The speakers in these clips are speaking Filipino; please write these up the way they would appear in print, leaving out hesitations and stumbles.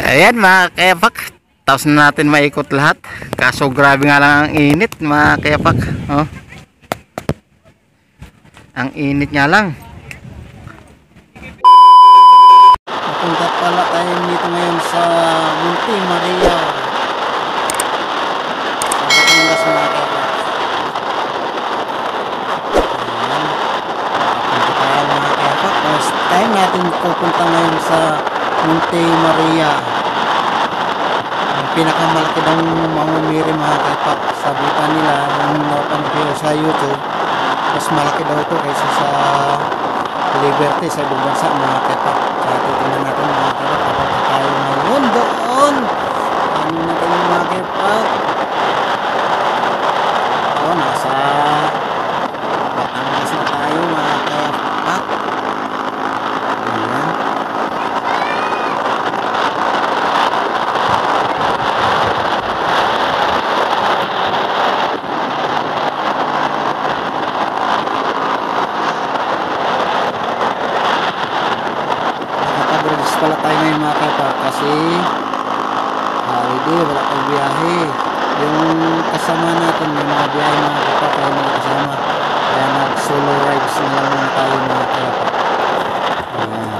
Ayan mga kayapak, tapos na natin maikot lahat. Kaso grabe nga lang ang init mga kayapak. Oh. Ang init nga lang. Napunta pala tayo dito ngayon sa Monte Maria, sa Batangas mga kayapak. Ayan. Napunta tayo mga kayapak. First time natin pupunta ngayon sa Monte Maria. Ang pinakamalaki daw mamumiri mga kayapak. Sabi pa nila yung napanood sa YouTube, mas malaki daw ito kaysa sa Liberty sa ibang bansa mga kayapak. Kaya titingnan natin mga kayapak. Papunta tayo ngayon doon. Ano natin yung mga kayapak? O, nasa Batangas na tayo mga kayapak. Ayan. Nakapag-release pala tayo ngayon mga kayapak kasi holiday, wala tayong biyahe. Yung kasama natin, may mga biyahe mga kayapak, kaya may kasama. Kaya nag-solo rides na lang muna tayo mga kayapak. Ayan.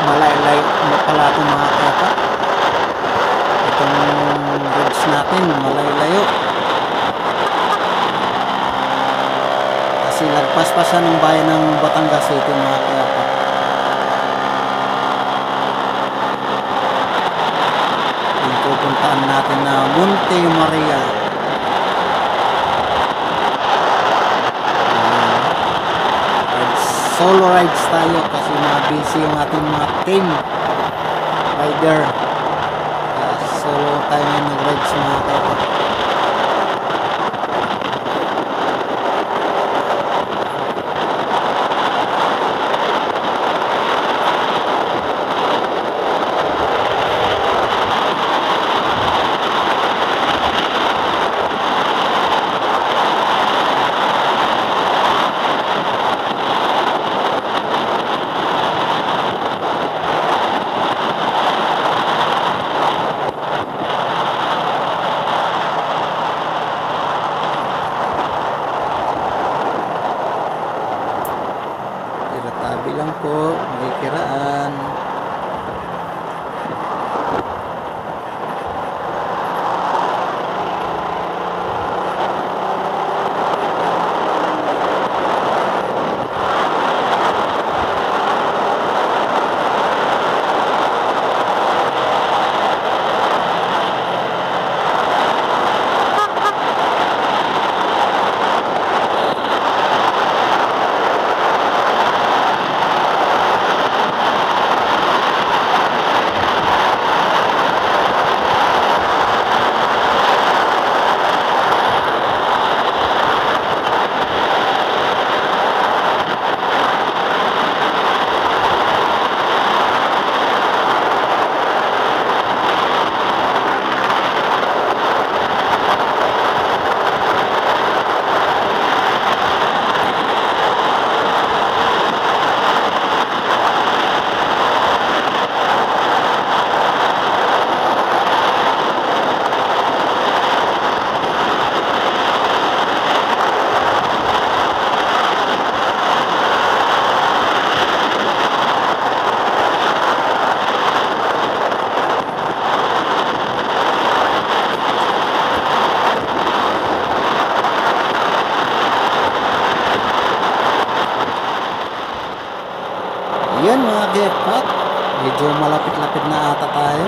Malayo pala itong mga kayapak. Itong roads natin malayo-layo kasi lagpas pa siya ng bayan ng Batangas City mga kayapak. Yung pupuntaan natin na Monte Maria. Solo rides tayo kasi mga busy yung ating mga team rider. Solo tayo ngayon nag-rides mga kayapak. Tabi lang po, may kiraan. Ayan mga kepak, medyo malapit-lapit na ata tayo.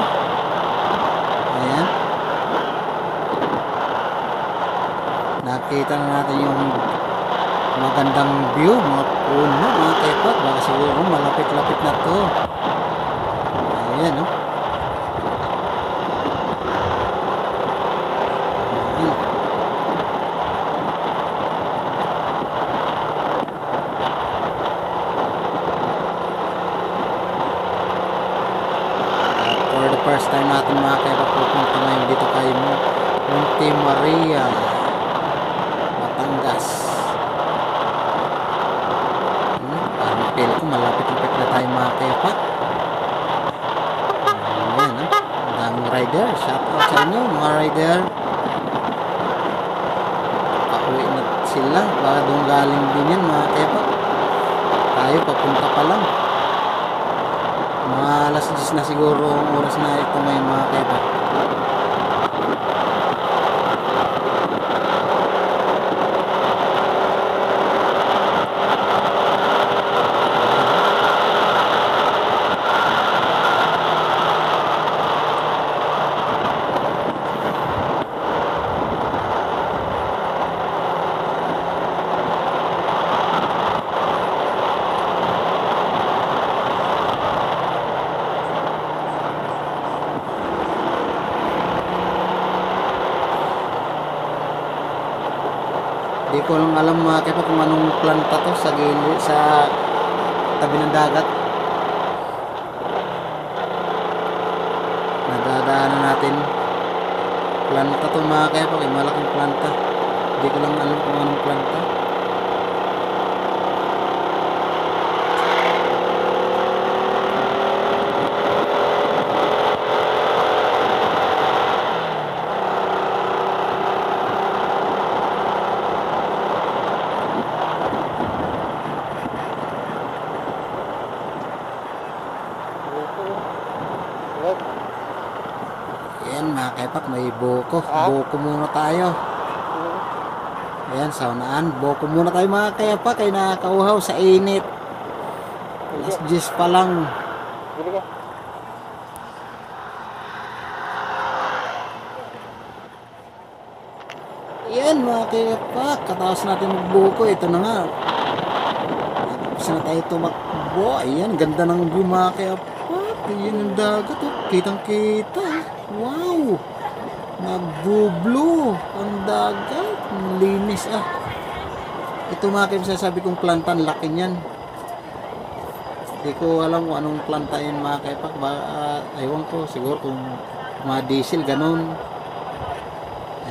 Ayan, nakita na natin yung magandang view, mga puno mga kepak. Baka siguro malapit-lapit na to. Ayan, oh. Ayan. For the first time natin mga kepak, pupunta ngayon dito kay Monte Maria, Batangas. Parang feel ko malapit-lapit na tayo mga kepak. Ayan, oh. Ang daming rider. Shout out sa inyo mga rider. Pauwi na sila. Baka doon galing din yan mga kepak. Tayo papunta pa lang. Mga alas 10 na siguro ang oras na ito ngayon mga kepak. Di ko lang alam mga kepak kung anong planta to sa gilid, sa tabi ng dagat. Nadadaanan natin. Planta to mga kepak, malaking planta. Di ko lang alam kung anong planta. Ayan mga kepak, may buko. Buko muna tayo. Ayan, saunaan. Buko muna tayo mga kepak, ay nakakauhaw sa init. Alas 10 pa lang. Ayan mga kepak, katapos natin magbuko. Ito na nga. Tapos na tayo tumakbo. Ayan, ganda ng view mga kepak. Ayan ang dagat, oh. Kitang kita. Wow, nagbo-blue ang dagat, ang linis ah. Ito mga kepak, sasabi kong planta, laki niyan. Hindi ko alam kung anong planta yun mga kepak. Aywan ko, siguro kung mga diesel ganun.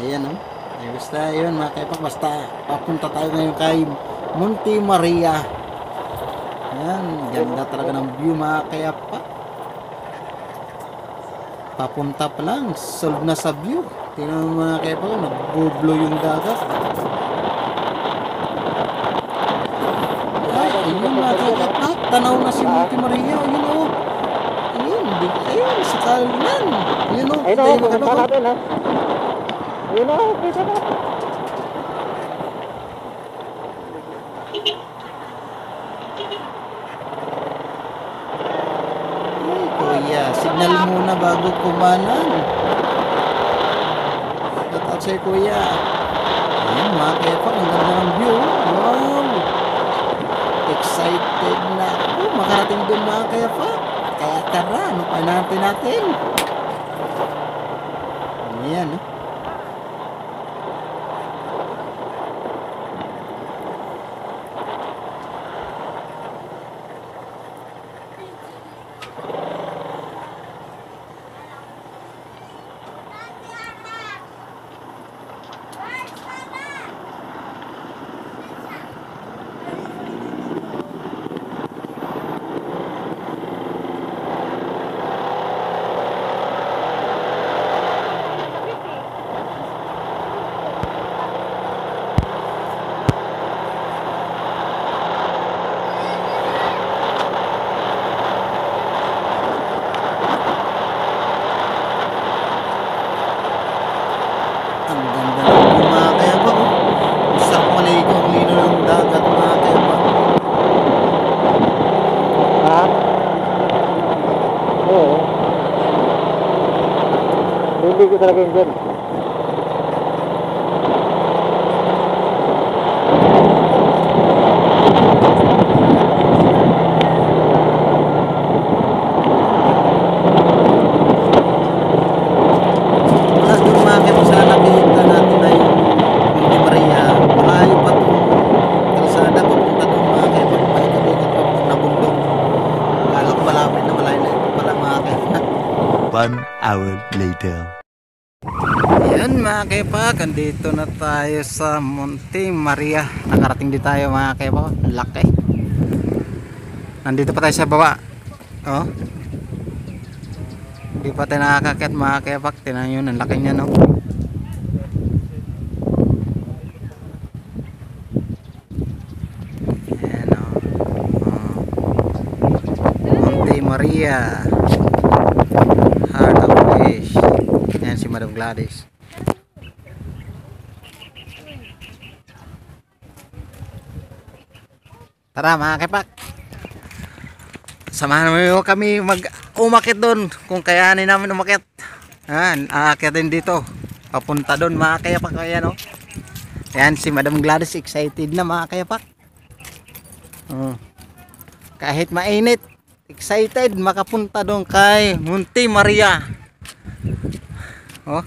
Ayan oh. Ay, basta yun mga kepak, basta papunta tayo ngayon kay Monte Maria. Ayan, ganda talaga ng view mga kepak. Papunta pa lang, solve na sa view. Tingnan mo mga kepak, nag-blow yung dagat. Ay, ayun mga kepak, tanaw na si Monte Maria. Ayun o. Ayun, ayun, sa kalan. Ayun o, Ayun o, pupunta natin ha. Ayun o, kita na. Kuya, signal muna bago kumanan. Shout out sa'yo kuya. Ayan mga kepak, ang ganda ng view. Wow, excited na ako makarating doon mga kepak. Kaya tara, ano pa natin? Ayan oh. Ilagay ko talaga yun dyan. Wala doon makakit sa nakita natin na yung Monte Maria. Malayo pa itong kalsada papunta doon makakit. Paikot-ikot pa na bundok. Kala ko malapit na malayo na ito pala makakit. 1 hour later. Ayan mga kepak, andito na tayo sa Monte Maria. Nakarating din tayo mga kepak. Laki. Nandito pa tayo sa baba. Oh. Hindi pa tayo nakakakit mga kepak. Tinan nyo, ang laki niya no. Ayan o. Monte Maria, Heart of Fish. Ayan si Madam Gladys. Tara mga kepak, samahan mo kami umakit doon kung kayanin namin umakit. Ayan, aakitin dito papunta doon mga kepak. Ayan o. Ayan si Madam Gladys, excited na mga kepak. Kahit mainit, excited makapunta doon kay Monte Maria. Oh,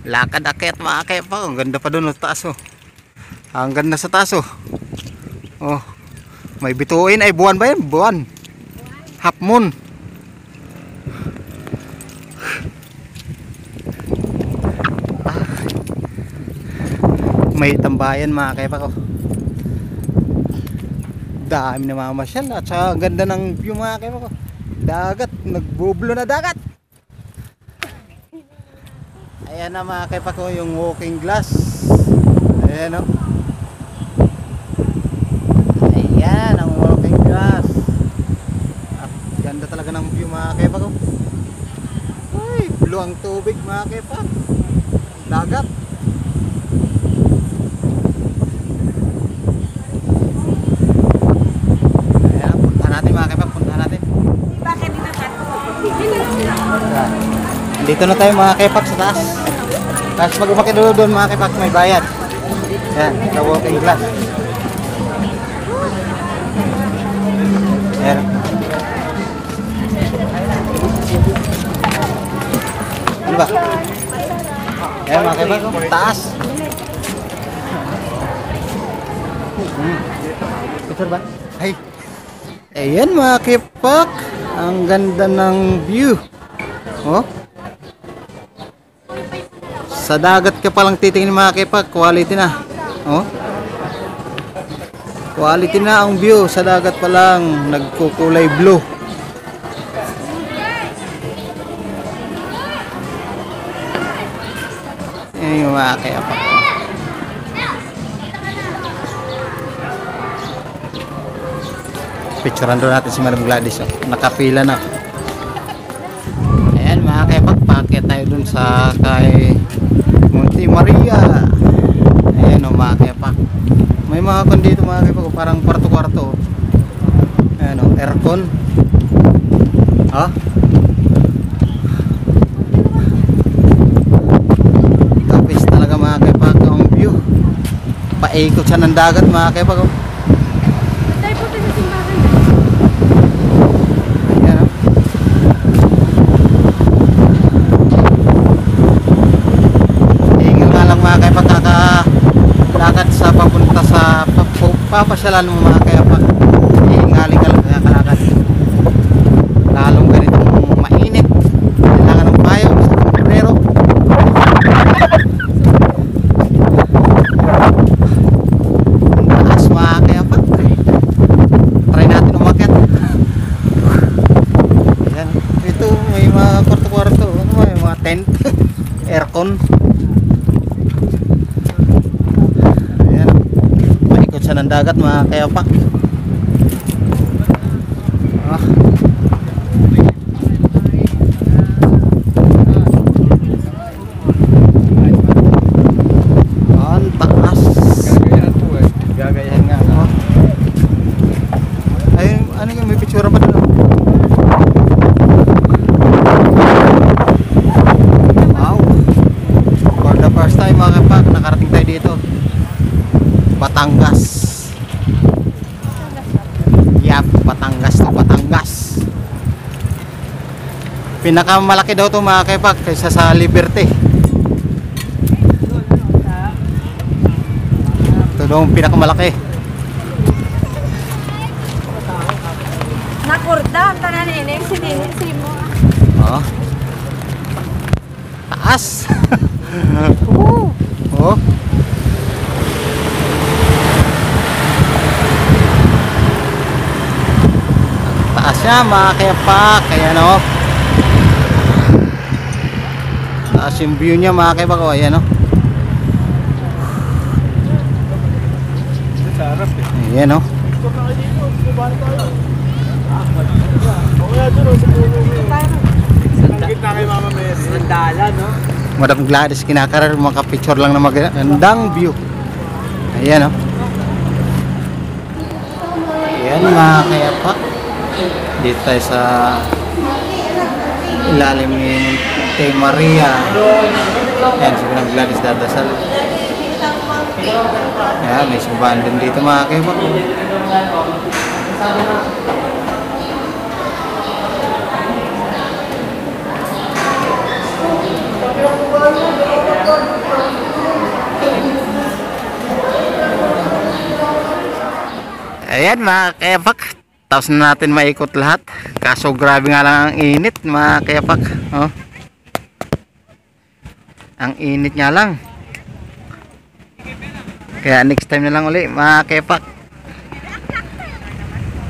lakad akit mga kepak. Ang ganda pa doon sa taas oh. Ang ganda sa taas oh. Oh, may bituin. Ay buwan ba yan? Buwan. Half moon. May tambayan mga kepak oh. Dami na mamasyal at sa ganda ng view mga kepak oh. Dagat, nagbublo na dagat. Ayan na mga kepak ko yung walking glass. Ayan o. Ayan ang walking glass. At ganda talaga ng view mga kepak ko. Ay, blue ang tubig mga kepak. Dagat. Ayan, punta natin mga kepak, punta natin. Dito na tayo mga kepak sa taas. Tapos pag umakit doon mga kepak may bayad. Yan, the walking glass. Yan. Ano ba? Yan mga kepak, taas. Picture ba? Ay. Ayan mga kepak, ang ganda ng view. Oh. Sa dagat ka palang titingin mga kepak, quality na. Oh. Quality na ang view, sa dagat pa lang nagkukulay blue. Ayan yung mga kepak. Picturean doon natin si Madam Gladys oh. Nakapila na. Ayan mga kepak, paakit tayo dun sa kay Monte Maria. Ayan o mga kepak, may mga kon dito mga kepak, parang kwarto-kwarto. Ayan o, aircon. Oh. Tapos talaga mga kepak ang view. Paikot siya ng dagat mga kepak o. Papasyalan mo mga kepak, ingali ka lang kalakad. Lalong ganitong mainit, kailangan ng payo sa sombrero. Taas mga kepak, try natin umakyat. Ayan, ito may mga kwarto-kwarto, may mga tent, aircon. Sa ng dagat mga kepak. Ah. Ang taas. Gagayahan nga. Oh. Ay, ano yung may picture ba doon? Wow. Pinakamalaki daw to mga kaipak kaysa sa Liberty. Ito daw ang pinakamalaki. Nakurda, tanan ini si mo. Oh. Taas. Oh. Taas niya mga kaipak. Kaya no. Taas yung view niya mga kaipak. Oh, ayan no. Ayan no. Sandala, no? Madam Gladys kinakarar, makapicture lang na magandang view. Ayan o. Ayan mga kayapak. Dito tayo sa ilalim ni Monte Maria. Ayan si Madam Gladys dadasal. Ayan, may simbahan din dito mga kayapak. Ayan mga kayapak, tapos na natin maikot lahat. Kaso grabe nga lang ang init mga kayapak. Oh. Ang init nga lang. Kaya next time na lang uli mga kayapak.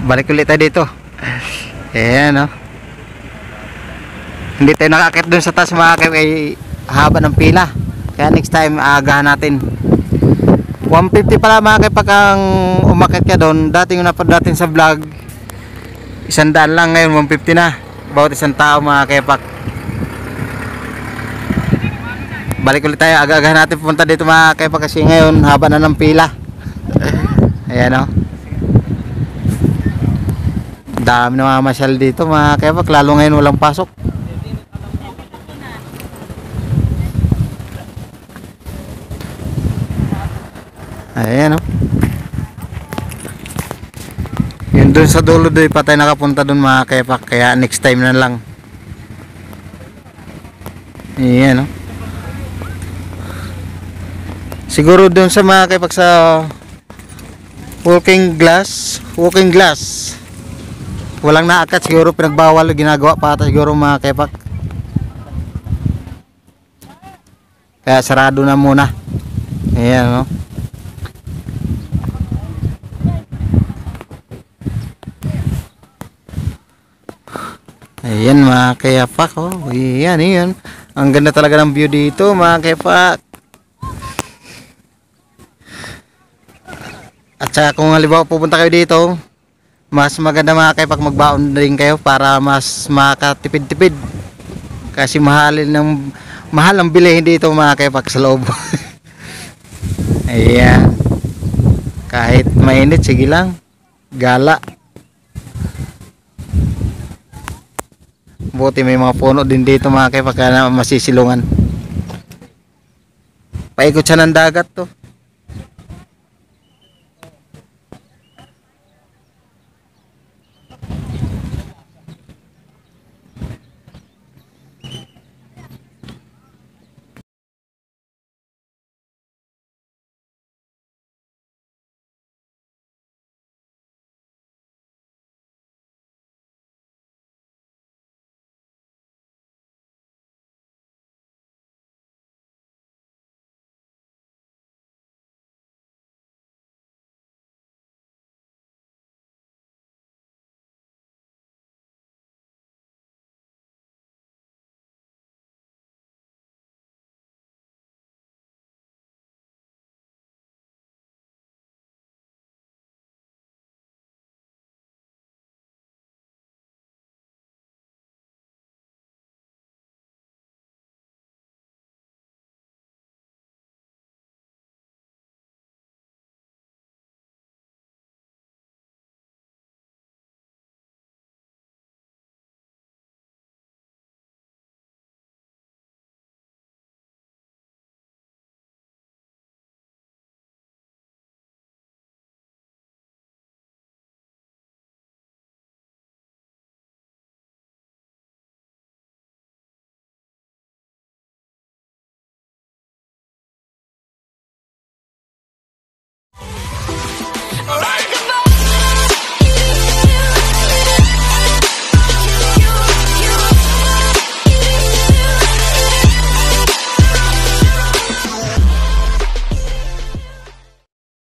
Balik ulit tayo dito. Ayan oh. Hindi tayo nakakit dun sa taas mga kayapak, ay haba ng pila. Kaya next time aagahan natin. 150 pala mga kaipak ang umakit ka doon. Dati yung napad natin sa vlog 100 lang, ngayon 150 na bawat isang tao mga kaipak. Balik ulit tayo, aga-agahan natin pupunta dito mga kaipak kasi ngayon haba na ng pila. Ayan o, dami na mga masyal dito mga kaipak, lalo ngayon walang pasok. Ayan o. Yun dun sa dulo doon patay nakapunta dun mga kaipak. Kaya next time na lang. Ayan o. Siguro dun sa mga kaipak sa walking glass. Walang naakat, siguro pinagbawal, ginagawa pa ata siguro mga kaipak. Kaya sarado na muna. Ayan o. Ayan mga kayapak oh. Ayan. Ang ganda talaga ng view dito mga kayapak. At saka kung halimbawa pupunta kayo dito, mas maganda mga kayapak magbaon din kayo para mas makatipid-tipid. Kasi mahal ang bilihin dito mga kayapak sa loob. Ayan. Kahit mainit, sige lang. Gala. Buti may mga puno din dito mga kaipak na masisilungan. Paikot siya ng dagat to.